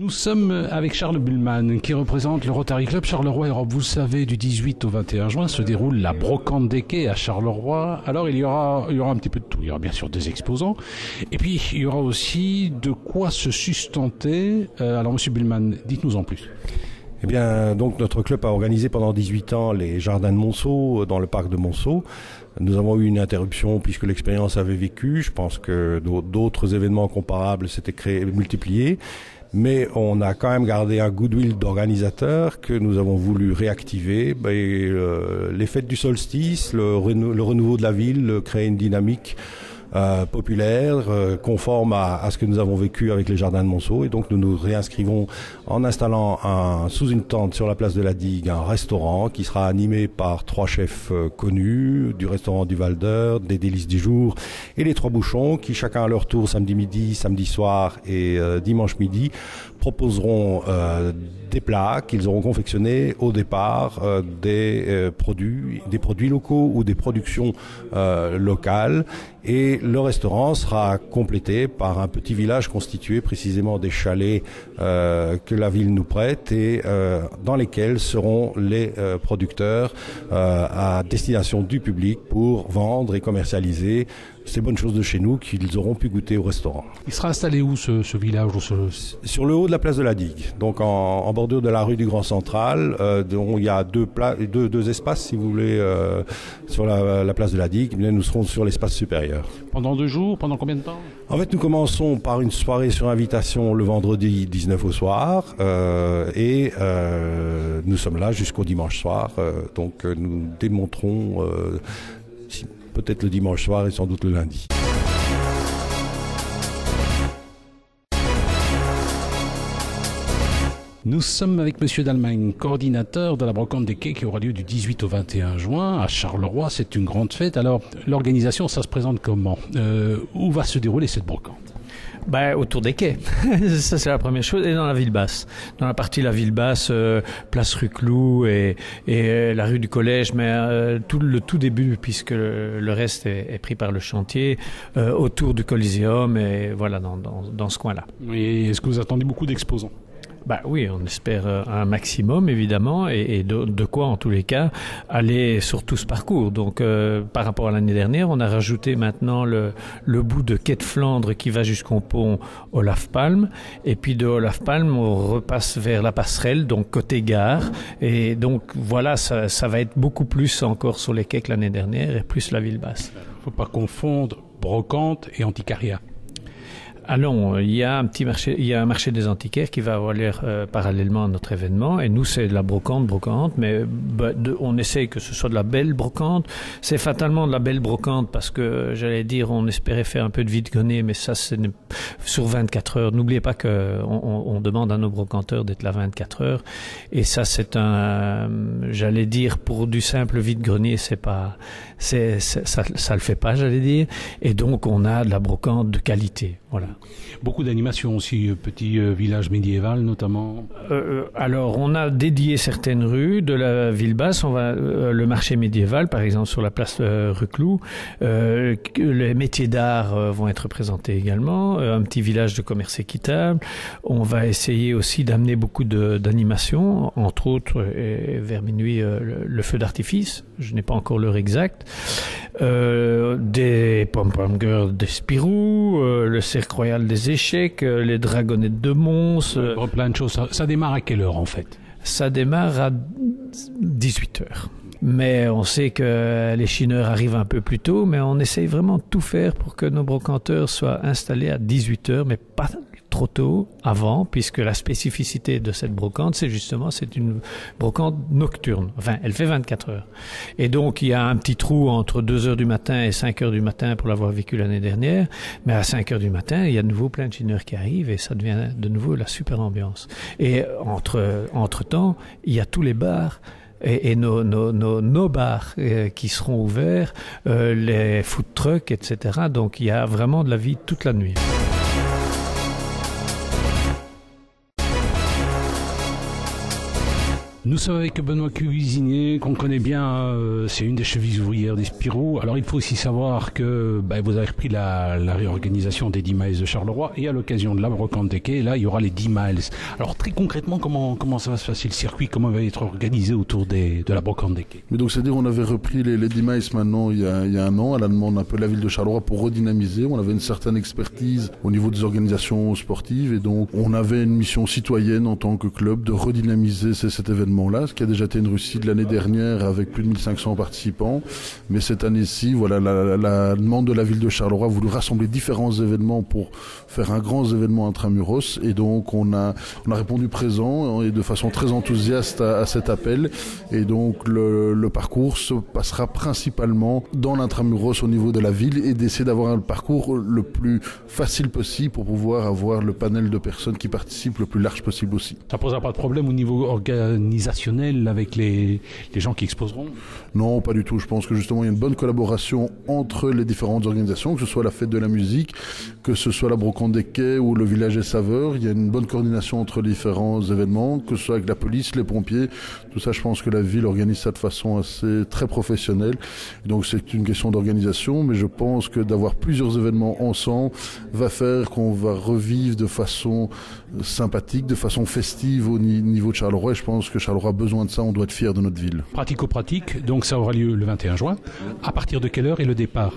Nous sommes avec Charles Buhlmann qui représente le Rotary Club Charleroi Europe. Vous le savez, du 18 au 21 juin se déroule la brocante des quais à Charleroi. Alors il y aura un petit peu de tout. Il y aura bien sûr des exposants et puis il y aura aussi de quoi se sustenter. Alors Monsieur Buhlmann, dites-nous en plus. Eh bien, donc notre club a organisé pendant 18 ans les jardins de Monceau dans le parc de Monceau. Nous avons eu une interruption puisque l'expérience avait vécu. Je pense que d'autres événements comparables s'étaient multipliés. Mais on a quand même gardé un goodwill d'organisateur que nous avons voulu réactiver. Les fêtes du solstice, le renouveau de la ville, créer une dynamique populaire, conforme à ce que nous avons vécu avec les jardins de Monceau. Et donc nous nous réinscrivons en installant sous une tente sur la place de la Digue un restaurant qui sera animé par 3 chefs connus du restaurant du Val d'Eur, des Délices du Jour et les 3 Bouchons qui chacun à leur tour samedi midi, samedi soir et dimanche midi proposeront des plats qu'ils auront confectionnés au départ, des produits locaux ou des productions locales. Et le restaurant sera complété par un petit village constitué précisément des chalets que la ville nous prête et dans lesquels seront les producteurs à destination du public pour vendre et commercialiser ces bonnes choses de chez nous qu'ils auront pu goûter au restaurant. Il sera installé où ce village Sur le haut de la place de la Digue, donc en bordure de la rue du Grand Central, dont il y a deux espaces, si vous voulez, sur la place de la Digue. Mais nous serons sur l'espace supérieur. Pendant 2 jours, pendant combien de temps? En fait, nous commençons par une soirée sur invitation le vendredi 19 au soir et nous sommes là jusqu'au dimanche soir. Donc nous démonterons peut-être le dimanche soir et sans doute le lundi. Nous sommes avec Monsieur Dalmagne, coordinateur de la brocante des quais qui aura lieu du 18 au 21 juin à Charleroi. C'est une grande fête. Alors, l'organisation, ça se présente comment? Où va se dérouler cette brocante? Autour des quais. Ça, c'est la première chose. Et dans la ville basse. Dans la partie de la ville basse, place rue Clou et la rue du Collège, mais le tout début, puisque le reste est pris par le chantier, autour du Coliseum et voilà, dans ce coin-là. Et est-ce que vous attendez beaucoup d'exposants? Oui, on espère un maximum évidemment et de quoi en tous les cas aller sur tout ce parcours. Donc par rapport à l'année dernière, on a rajouté maintenant le bout de quai de Flandre qui va jusqu'au pont Olaf Palme et puis de Olaf Palme on repasse vers la passerelle, donc côté gare et donc voilà, ça va être beaucoup plus encore sur les quais que l'année dernière et plus la ville basse. Faut pas confondre brocante et antiquariat. Ah non, il y a un marché des antiquaires qui va avoir lieu parallèlement à notre événement. Et nous, c'est de la brocante, mais on essaye que ce soit de la belle brocante. C'est fatalement de la belle brocante parce que, j'allais dire, on espérait faire un peu de vide-grenier, mais ça, c'est sur 24 heures. N'oubliez pas on demande à nos brocanteurs d'être là 24 heures. Et ça, c'est j'allais dire, pour du simple vide-grenier, ça le fait pas, j'allais dire. Et donc, on a de la brocante de qualité. Voilà. Beaucoup d'animations aussi, petit village médiéval notamment. Alors, on a dédié certaines rues de la ville basse. On va le marché médiéval, par exemple, sur la place rue Clou. Les métiers d'art vont être présentés également. Un petit village de commerce équitable. On va essayer aussi d'amener beaucoup d'animations, entre autres, vers minuit, le feu d'artifice. Je n'ai pas encore l'heure exacte. Des pom-pom girls des Spirou, le cercle royal des échecs, les dragonnettes de Mons. Plein de choses. Ça démarre à quelle heure en fait? Ça démarre à 18h. Mais on sait que les chineurs arrivent un peu plus tôt, mais on essaye vraiment de tout faire pour que nos brocanteurs soient installés à 18h, mais pas trop tôt, avant, puisque la spécificité de cette brocante, c'est une brocante nocturne. Enfin, elle fait 24 heures. Et donc, il y a un petit trou entre 2 heures du matin et 5 heures du matin pour l'avoir vécu l'année dernière. Mais à 5 heures du matin, il y a de nouveau plein de chineurs qui arrivent et ça devient de nouveau la super ambiance. Et entre-temps, il y a tous les bars et nos bars qui seront ouverts, les food trucks, etc. Donc, il y a vraiment de la vie toute la nuit. Nous sommes avec Benoît Cuisinier, qu'on connaît bien, c'est une des chevilles ouvrières des Spirou. Alors il faut aussi savoir que vous avez repris la réorganisation des 10 miles de Charleroi, et à l'occasion de la brocante des quais, là il y aura les 10 miles. Alors très concrètement, comment ça va se passer le circuit, comment va être organisé autour de la brocante des quais? Mais donc c'est-à-dire on avait repris les 10 miles maintenant il y a un an, à la demande un peu de la ville de Charleroi pour redynamiser. On avait une certaine expertise au niveau des organisations sportives, et donc on avait une mission citoyenne en tant que club de redynamiser cet événement-là, ce qui a déjà été une réussite l'année dernière avec plus de 1500 participants. Mais cette année-ci, voilà, la demande de la ville de Charleroi a voulu rassembler différents événements pour faire un grand événement intramuros, et donc on a répondu présent et de façon très enthousiaste à cet appel. Et donc le parcours se passera principalement dans l'intramuros au niveau de la ville, et d'essayer d'avoir un parcours le plus facile possible pour pouvoir avoir le panel de personnes qui participent le plus large possible aussi. Ça posera pas de problème au niveau organisationnel avec les gens qui exposeront? Non, pas du tout. Je pense que justement il y a une bonne collaboration entre les différentes organisations, que ce soit la fête de la musique, que ce soit la brocante des quais ou le village des saveurs. Il y a une bonne coordination entre les différents événements, que ce soit avec la police, les pompiers. Tout ça, je pense que la ville organise ça de façon assez très professionnelle. Donc c'est une question d'organisation, mais je pense que d'avoir plusieurs événements ensemble va faire qu'on va revivre de façon sympathique, de façon festive au niveau de Charleroi. Et je pense que Charleroi a besoin de ça, on doit être fier de notre ville. Pratico-pratique, donc ça aura lieu le 21 juin. À partir de quelle heure est le départ?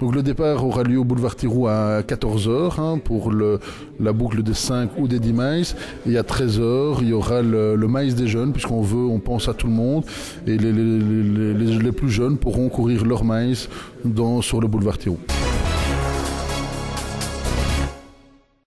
Donc le départ aura lieu au boulevard Thiroux à 14h pour la boucle des 5 ou des 10 miles. Et à 13h, il y aura le miles des jeunes, on pense à tout le monde. Et les plus jeunes pourront courir leur miles sur le boulevard Thiroux.